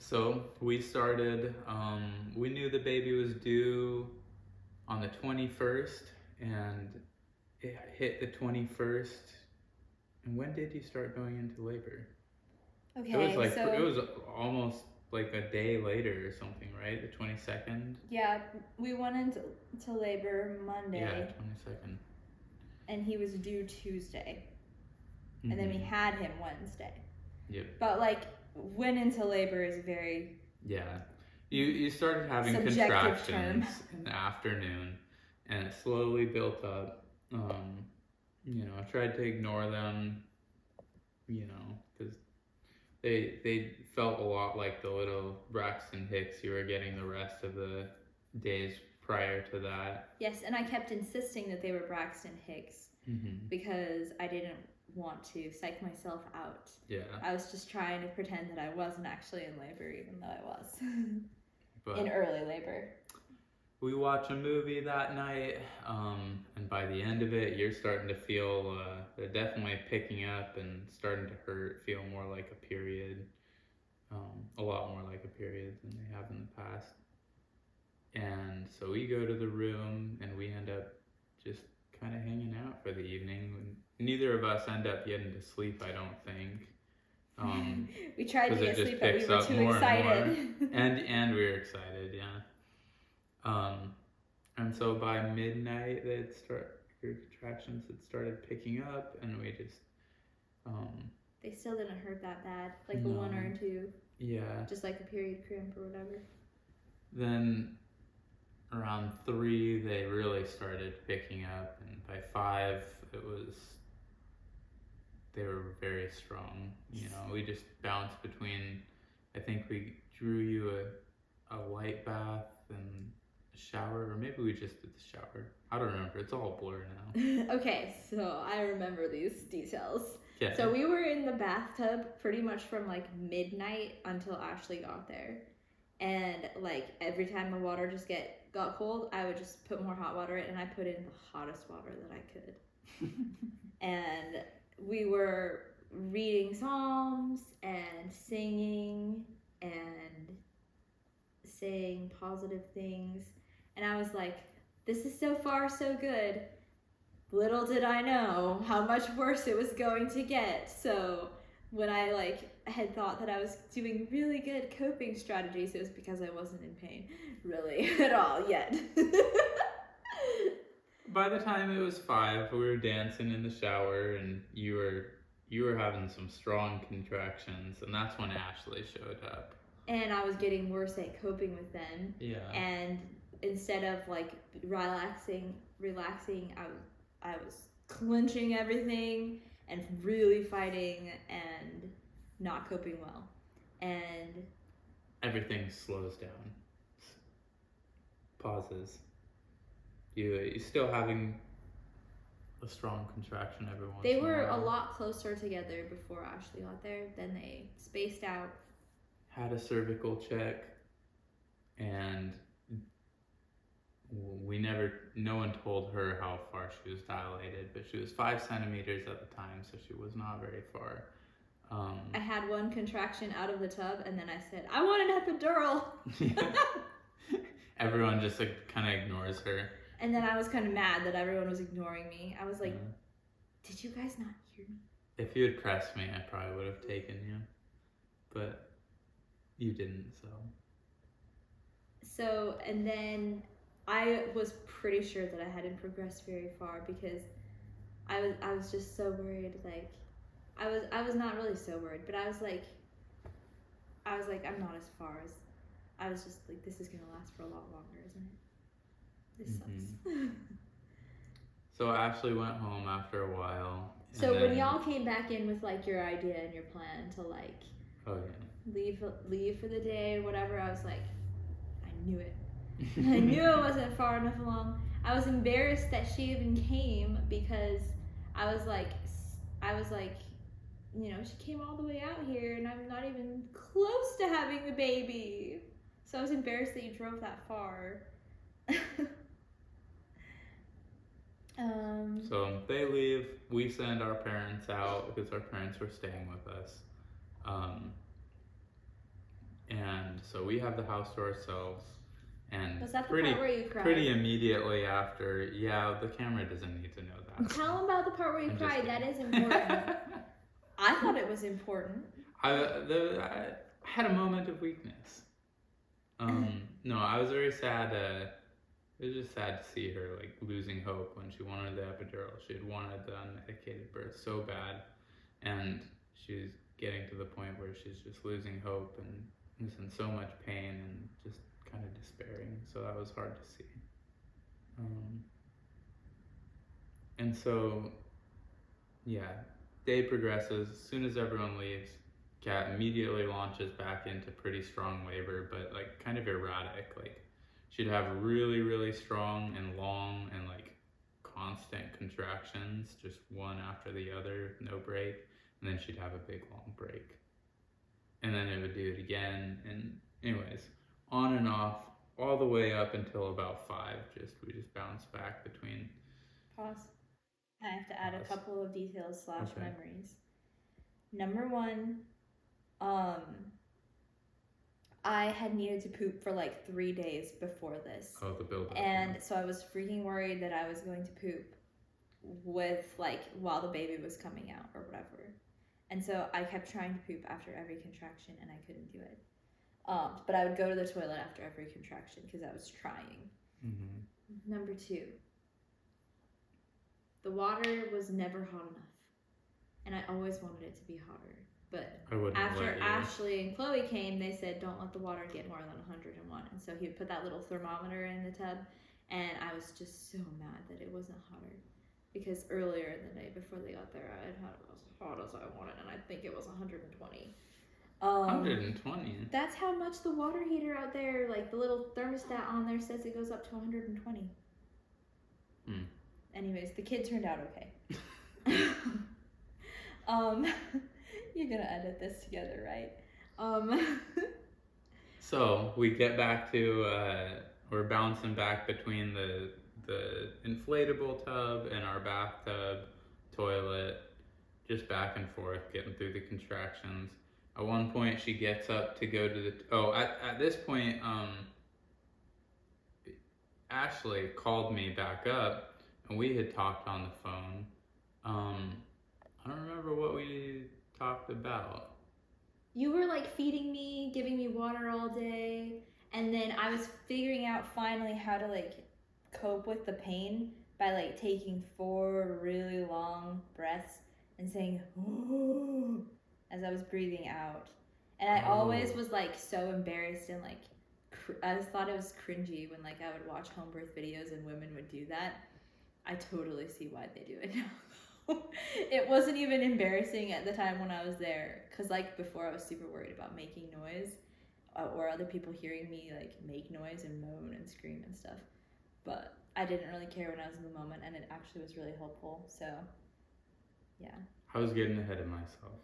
So we started, we knew the baby was due on the 21st, and it hit the 21st. And when did you start going into labor? Okay, It so was almost like a day later or something, right? The 22nd? yeah, we went into labor Yeah, Monday, 22nd. and he was due Tuesday, and then we Mm-hmm. had him Wednesday. Yep. But like, went into labor is very Yeah. You started having subjective term. contractions in the afternoon, and it slowly built up. I tried to ignore them, because they felt a lot like the little Braxton Hicks you were getting the rest of the days prior to that. Yes, and I kept insisting that they were Braxton Hicks Mm-hmm. because I didn't want to psych myself out. Yeah. I was just trying to pretend that I wasn't actually in labor, even though I was But in early labor. we watch a movie that night, and by the end of it, you're starting to feel they're definitely picking up and starting to hurt, feel more like a period, a lot more like a period than they have in the past. And so we go to the room and we end up just kind of hanging out for the evening. Neither of us end up getting to sleep, I don't think. We tried to Because it get just sleep, but we picks were up too more and more. excited. And we were excited, yeah. And so by midnight, your contractions had started picking up, and we just, They still didn't hurt that bad, like a No. 1 or 2, yeah. just like a period cramp or whatever. Then around 3, they really started picking up, and by 5, they were very strong. We just bounced between, I think we drew you a light bath and a shower, or maybe we just did the shower. I don't remember. It's all a blur now. Okay, so I remember these details. Yeah. So we were in the bathtub pretty much from like midnight until Ashley got there. And like every time the water just got cold, I would just put more hot water in, and I put in the hottest water that I could. And we were reading psalms and singing and saying positive things, and I was like, this is so far so good. Little did I know how much worse it was going to get. So when I had thought that I was doing really good coping strategies, it was because I wasn't in pain really at all yet. By the time it was 5, we were dancing in the shower, and you were having some strong contractions, and that's when Ashley showed up. And I was getting worse at coping with them. Yeah. And instead of like relaxing, I was clenching everything and really fighting and not coping well. And everything slows down. Pauses. You're still having a strong contraction every once in a while. They were a lot closer together before Ashley got there. Then they spaced out. Had a cervical check, and no one told her how far she was dilated, but she was 5 centimeters at the time, so she was not very far. I had one contraction out of the tub, and then I said, I want an epidural. Everyone just kind of ignores her. And then I was kind of mad that everyone was ignoring me. I was like, did you guys not hear me? If you had pressed me, I probably would have taken you. But you didn't, so. So, and then I was pretty sure that I hadn't progressed very far because I was just so worried. Like, I was not really so worried, but I was like, I'm not as far as, I was just like, this is gonna last for a lot longer, isn't it? This sucks. So Ashley went home after a while. So when y'all came back in with like your idea and your plan to like leave for the day or whatever, I was like, I knew it. I knew it wasn't far enough along. I was embarrassed that she even came because I was like, she came all the way out here and I'm not even close to having the baby. So I was embarrassed that you drove that far. So they leave. We send our parents out because our parents were staying with us. And so we have the house to ourselves. And Was that the part where you cried? Pretty immediately after, yeah, the camera doesn't need to know that. Tell them about the part where you cried. That is important. I thought it was important. I had a moment of weakness. No, I was very sad. It was just sad to see her like losing hope when she wanted the epidural. She had wanted the unmedicated birth so bad, and she was getting to the point where she's just losing hope and is in so much pain and just kind of despairing. So that was hard to see. And so, yeah, day progresses. As soon as everyone leaves, Kat immediately launches back into pretty strong labor, but like kind of erratic. Like she'd have really, really strong and long and like constant contractions, just one after the other, no break. And then she'd have a big long break. And then it would do it again. And anyways, on and off, all the way up until about 5. We just bounce back between. Pause. I have to add a couple of details / memories. Number 1, I had needed to poop for like 3 days before this. Oh, the build-up. And so I was freaking worried that I was going to poop with like while the baby was coming out or whatever. And so I kept trying to poop after every contraction and I couldn't do it. But I would go to the toilet after every contraction because I was trying. Mm-hmm. Number 2. The water was never hot enough. And I always wanted it to be hotter. But after Ashley and Chloe came, they said, don't let the water get more than 101. And so he would put that little thermometer in the tub. And I was just so mad that it wasn't hotter. Because earlier the night before they got there, I had had it as hot as I wanted. And I think it was 120. 120? That's how much the water heater out there, like the little thermostat on there says it goes up to 120. Anyways, the kid turned out okay. You're gonna edit this together, right? So we get back to we're bouncing back between the inflatable tub and our bathtub toilet, just back and forth, getting through the contractions. At one point, she gets up to go to the. At this point, Ashley called me back up, and we had talked on the phone. I don't remember what we talked about. You were like feeding me, giving me water all day, and then I was figuring out finally how to like cope with the pain by like taking 4 really long breaths and saying "oh" as I was breathing out. And I always was like so embarrassed and like I just thought it was cringy when like I would watch home birth videos and women would do that. I totally see why they do it now. It wasn't even embarrassing at the time when I was there, because like before I was super worried about making noise or other people hearing me like make noise and moan and scream and stuff, but I didn't really care when I was in the moment, and it actually was really helpful. So yeah, I was getting ahead of myself.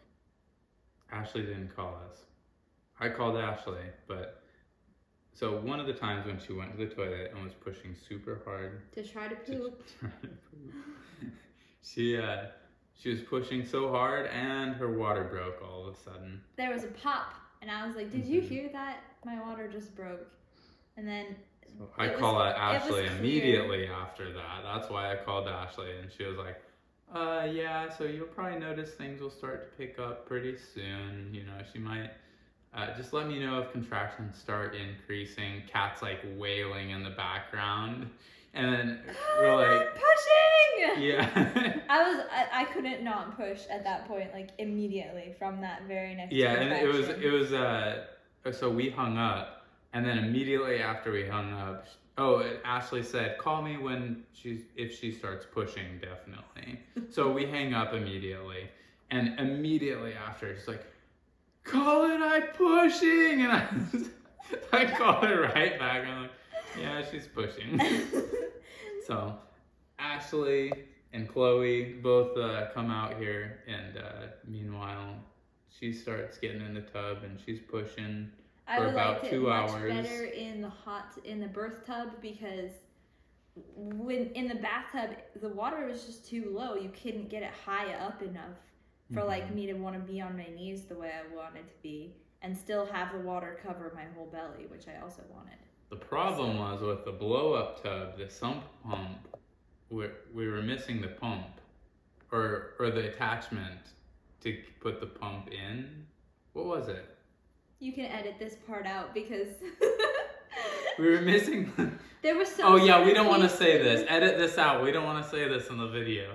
Ashley didn't call us. I called Ashley, but so one of the times when she went to the toilet and was pushing super hard to try to poop. She was pushing so hard and her water broke all of a sudden. There was a pop and I was like, did you hear that? My water just broke. And then so I called Ashley immediately after that. That's why I called Ashley, and she was like, yeah, so you'll probably notice things will start to pick up pretty soon. You know, she might just let me know if contractions start increasing. Kat's like wailing in the background. And then we're like pushing. Yeah. I couldn't not push at that point, like immediately from that very next. Yeah, and it was so we hung up, and then immediately after we hung up, Ashley said, "Call me if she starts pushing, definitely." So we hang up immediately, and immediately after, she's like, "Colin, I'm pushing," and I called her right back. I'm like, "Yeah, she's pushing." So Ashley and Chloe both come out here, and meanwhile she starts getting in the tub and she's pushing for about 2 hours. I would like it much better in the birth tub, because when in the bathtub the water was just too low. You couldn't get it high up enough for like me to want to be on my knees the way I wanted to be. and still have the water cover my whole belly, which I also wanted. The problem was with the blow-up tub, the sump pump, we were missing the pump, or the attachment to put the pump in. What was it? You can edit this part out because we were missing. There was so. Oh yeah, we don't want to say this. Edit this out. We don't want to say this in the video.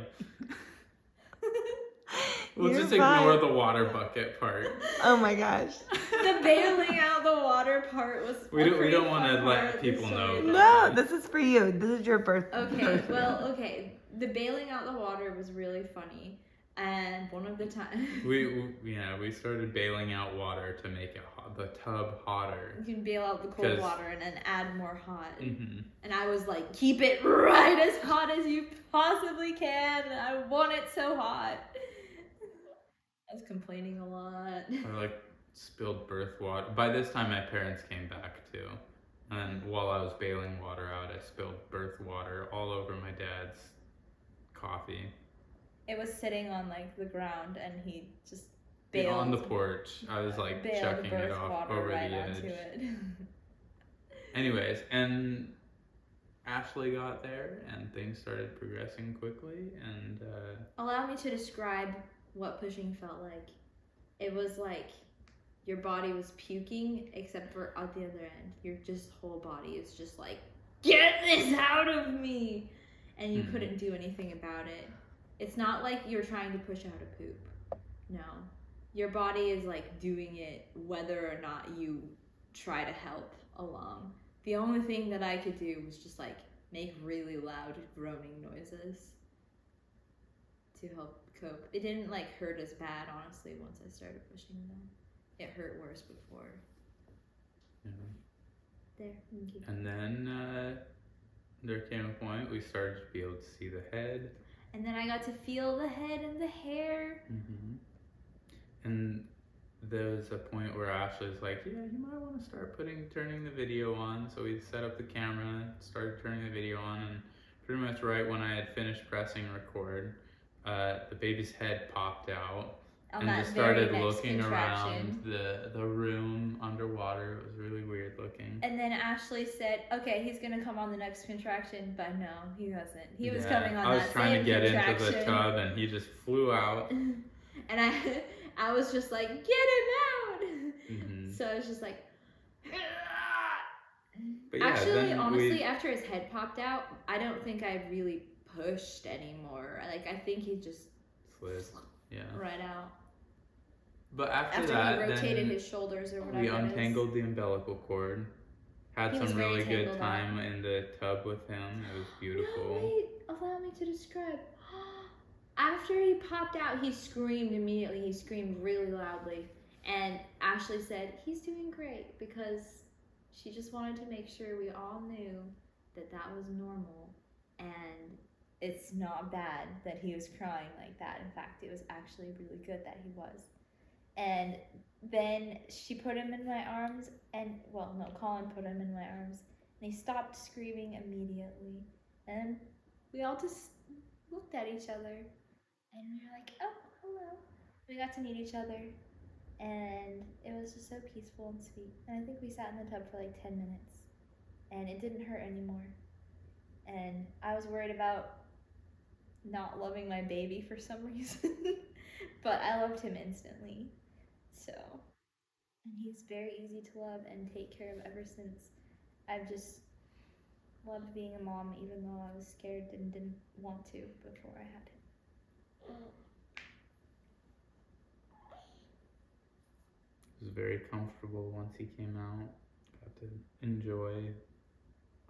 We'll just ignore the water bucket part. Oh my gosh. The bailing out the water part was. We don't want to let people know. No, this is for you. This is your birthday. Okay, well, okay. The bailing out the water was really funny, and one of the times we started bailing out water to make the tub hotter. You can bail out the cold water and then add more hot. Mm-hmm. And I was like, keep it right as hot as you possibly can. I want it so hot. I was complaining a lot. I like spilled birth water. By this time, my parents came back too. And while I was bailing water out, I spilled birth water all over my dad's coffee. It was sitting on like the ground, and he just bailed on the porch. I was like chucking it off over right the edge. Onto it. Anyways, and Ashley got there, and things started progressing quickly. And allow me to describe what pushing felt like. It was like your body was puking, except for at the other end. Your just whole body is just like, get this out of me! And you couldn't do anything about it. It's not like you're trying to push out a poop. No. Your body is like doing it whether or not you try to help along. The only thing that I could do was just like make really loud groaning noises to help cope. It didn't like hurt as bad, honestly, once I started pushing them. It hurt worse before. Yeah. There, thank you. And then there came a point we started to be able to see the head. And then I got to feel the head and the hair. Mm-hmm. And there was a point where Ashley's like, yeah, you might want to start turning the video on. So we set up the camera, started turning the video on, and pretty much right when I had finished pressing record, the baby's head popped out. And just started looking around the room underwater. It was really weird looking. And then Ashley said, okay, he's going to come on the next contraction. But no, he wasn't. He was coming on that same contraction. I was trying to get into the tub, and he just flew out. And I was just like, get him out! Mm-hmm. So I was just like... But yeah, actually, honestly, after his head popped out, I don't think I really pushed anymore. Like, I think he just... slid. Yeah. Right out. But after that, he rotated his shoulders or whatever. We untangled the umbilical cord. Had some really good time in the tub with him. It was beautiful. No, wait, allow me to describe. After he popped out, he screamed immediately. He screamed really loudly. And Ashley said, he's doing great, because she just wanted to make sure we all knew that that was normal. And it's not bad that he was crying like that. In fact, it was actually really good that he was. And then she put him in my arms, and, well, no, Colin put him in my arms, and he stopped screaming immediately. And we all just looked at each other, and we were like, oh, hello. We got to meet each other, and it was just so peaceful and sweet. And I think we sat in the tub for like 10 minutes, and it didn't hurt anymore. And I was worried about not loving my baby for some reason, but I loved him instantly. So, and he's very easy to love and take care of ever since. I've just loved being a mom, even though I was scared and didn't want to before I had him. It was very comfortable once he came out. Got to enjoy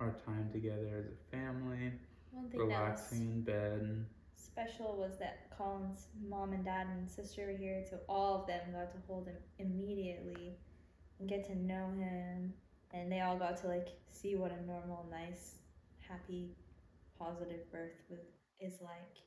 our time together as a family, relaxing in bed. Special was that Colin's mom and dad and sister were here, so all of them got to hold him immediately and get to know him, and they all got to like see what a normal, nice, happy, positive birth is like.